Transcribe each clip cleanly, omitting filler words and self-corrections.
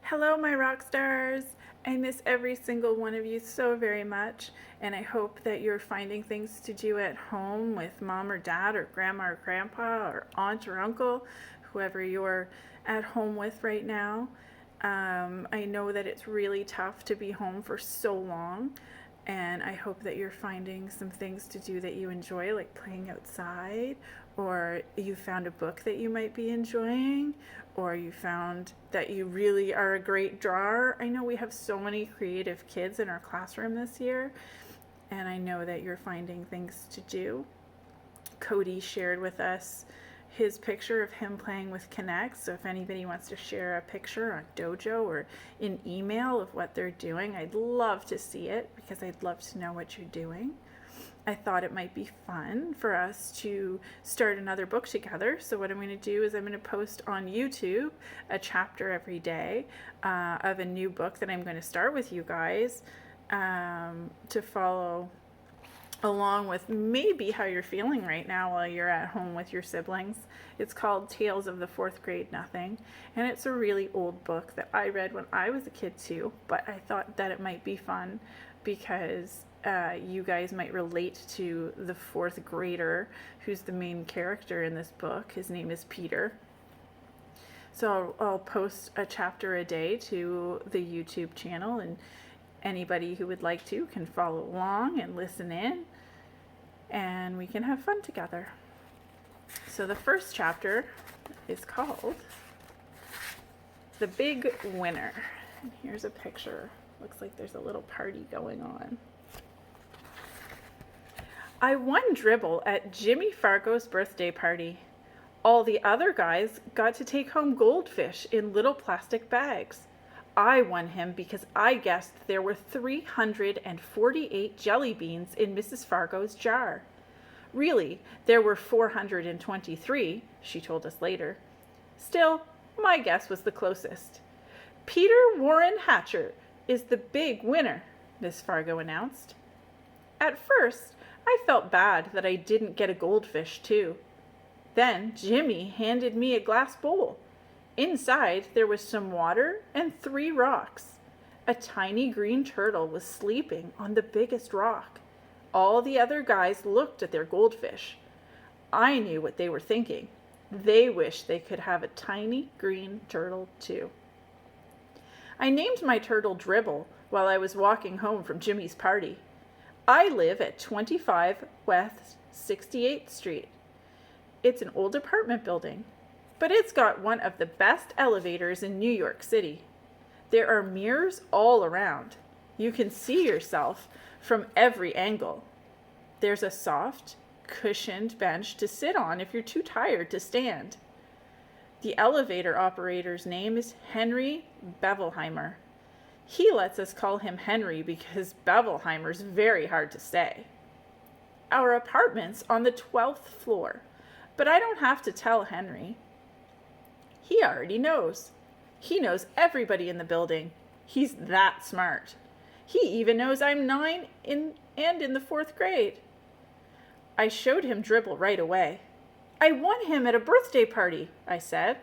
Hello, my rock stars. I miss every single one of you so very much, and I hope that you're finding things to do at home with mom or dad or grandma or grandpa or aunt or uncle, whoever you're at home with right now. I know that it's really tough to be home for so long, and I hope that you're finding some things to do that you enjoy, like playing outside, or you found a book that you might be enjoying, or you found that you really are a great drawer. I know we have so many creative kids in our classroom this year, and I know that you're finding things to do. Cody shared with us his picture of him playing with Kinect. So if anybody wants to share a picture on Dojo or in email of what they're doing, I'd love to see it because I'd love to know what you're doing. I thought it might be fun for us to start another book together. So what I'm going to do is I'm going to post on YouTube a chapter every day of a new book that I'm going to start with you guys to follow along with maybe how you're feeling right now while you're at home with your siblings. It's called Tales of the Fourth Grade Nothing, and it's a really old book that I read when I was a kid too, but I thought that it might be fun because you guys might relate to the fourth grader who's the main character in this book. His name is Peter. So I'll post a chapter a day to the YouTube channel, and anybody who would like to can follow along and listen in, and we can have fun together. So the first chapter is called The Big Winner. And here's a picture. Looks like there's a little party going on. I won dribble at Jimmy Fargo's birthday party. All the other guys got to take home goldfish in little plastic bags. I won him because I guessed there were 348 jelly beans in Mrs. Fargo's jar. Really, there were 423, she told us later. Still, my guess was the closest. Peter Warren Hatcher is the big winner, Miss Fargo announced. At first, I felt bad that I didn't get a goldfish, too. Then Jimmy handed me a glass bowl. Inside, there was some water and 3 rocks. A tiny green turtle was sleeping on the biggest rock. All the other guys looked at their goldfish. I knew what they were thinking. They wished they could have a tiny green turtle, too. I named my turtle Dribble while I was walking home from Jimmy's party. I live at 25 West 68th Street. It's an old apartment building, but it's got one of the best elevators in New York City. There are mirrors all around. You can see yourself from every angle. There's a soft, cushioned bench to sit on if you're too tired to stand. The elevator operator's name is Henry Bevelheimer. He lets us call him Henry because Bevelheimer's very hard to say. Our apartment's on the 12th floor, but I don't have to tell Henry. He already knows. He knows everybody in the building. He's that smart. He even knows I'm 9 and in the 4th grade. I showed him Dribble right away. I won him at a birthday party, I said.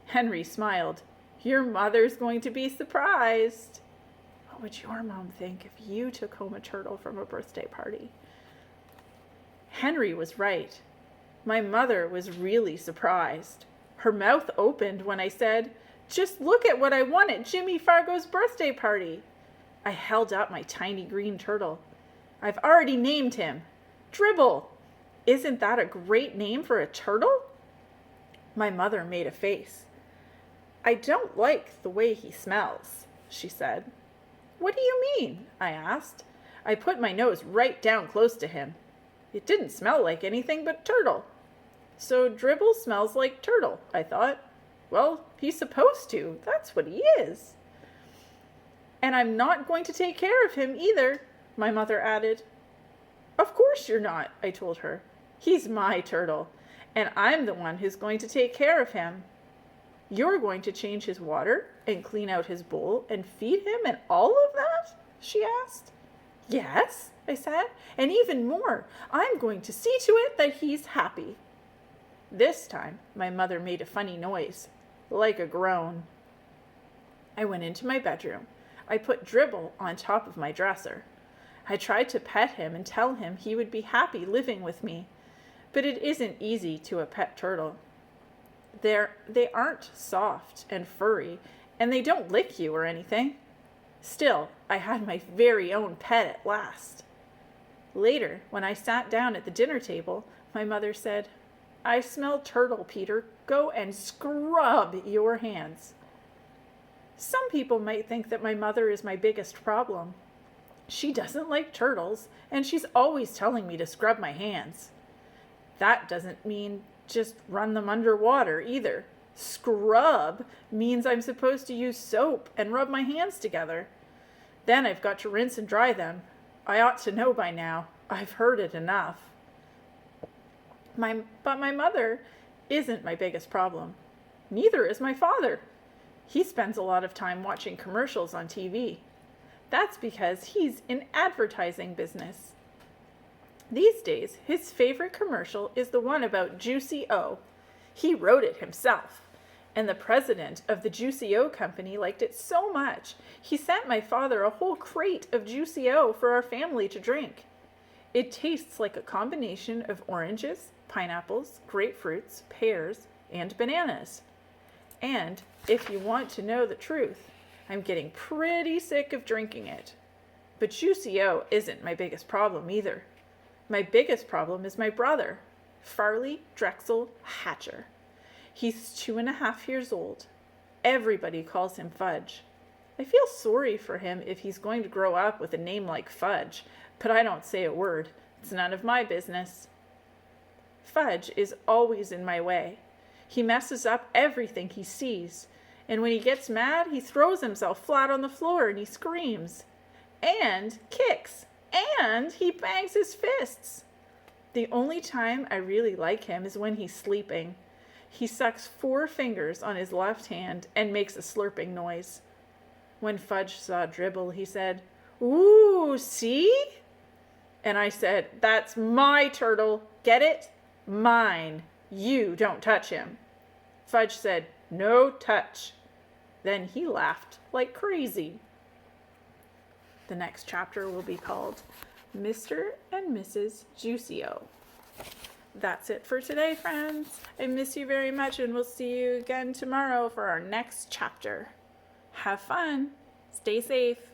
Henry smiled. Your mother's going to be surprised. What would your mom think if you took home a turtle from a birthday party? Henry was right. My mother was really surprised. Her mouth opened when I said, "Just look at what I won at Jimmy Fargo's birthday party." I held up my tiny green turtle. I've already named him. Dribble. Isn't that a great name for a turtle? My mother made a face. I don't like the way he smells, she said. What do you mean? I asked. I put my nose right down close to him. It didn't smell like anything but turtle. So Dribble smells like turtle, I thought. Well, he's supposed to. That's what he is. And I'm not going to take care of him either, my mother added. Of course you're not, I told her. He's my turtle, and I'm the one who's going to take care of him. You're going to change his water and clean out his bowl and feed him and all of that? She asked. Yes, I said, and even more. I'm going to see to it that he's happy. This time, my mother made a funny noise, like a groan. I went into my bedroom. I put Dribble on top of my dresser. I tried to pet him and tell him he would be happy living with me, but it isn't easy to a pet turtle. They aren't soft and furry, and they don't lick you or anything. Still, I had my very own pet at last. Later, when I sat down at the dinner table, my mother said, "I smell turtle, Peter. Go and scrub your hands." Some people might think that my mother is my biggest problem. She doesn't like turtles, and she's always telling me to scrub my hands. That doesn't mean just run them underwater either. Scrub means I'm supposed to use soap and rub my hands together. Then I've got to rinse and dry them. I ought to know by now. I've heard it enough. But my mother isn't my biggest problem. Neither is my father. He spends a lot of time watching commercials on TV. That's because he's in advertising business. These days, his favorite commercial is the one about Juicy O. He wrote it himself, and the president of the Juicy O company liked it so much, he sent my father a whole crate of Juicy O for our family to drink. It tastes like a combination of oranges, pineapples, grapefruits, pears, and bananas. And if you want to know the truth, I'm getting pretty sick of drinking it. But Juicy O isn't my biggest problem either. My biggest problem is my brother, Farley Drexel Hatcher. He's 2.5 years old. Everybody calls him Fudge. I feel sorry for him if he's going to grow up with a name like Fudge, but I don't say a word. It's none of my business. Fudge is always in my way. He messes up everything he sees, and when he gets mad, he throws himself flat on the floor and he screams, and kicks, and he bangs his fists. The only time I really like him is when he's sleeping. He sucks 4 fingers on his left hand and makes a slurping noise. When Fudge saw Dribble, he said, "Ooh, see?" And I said, "That's my turtle. Get it? Mine. You don't touch him." Fudge said, "No touch." Then he laughed like crazy. The next chapter will be called Mr. and Mrs. Juicy O. That's it for today, friends. I miss you very much, and we'll see you again tomorrow for our next chapter. Have fun. Stay safe.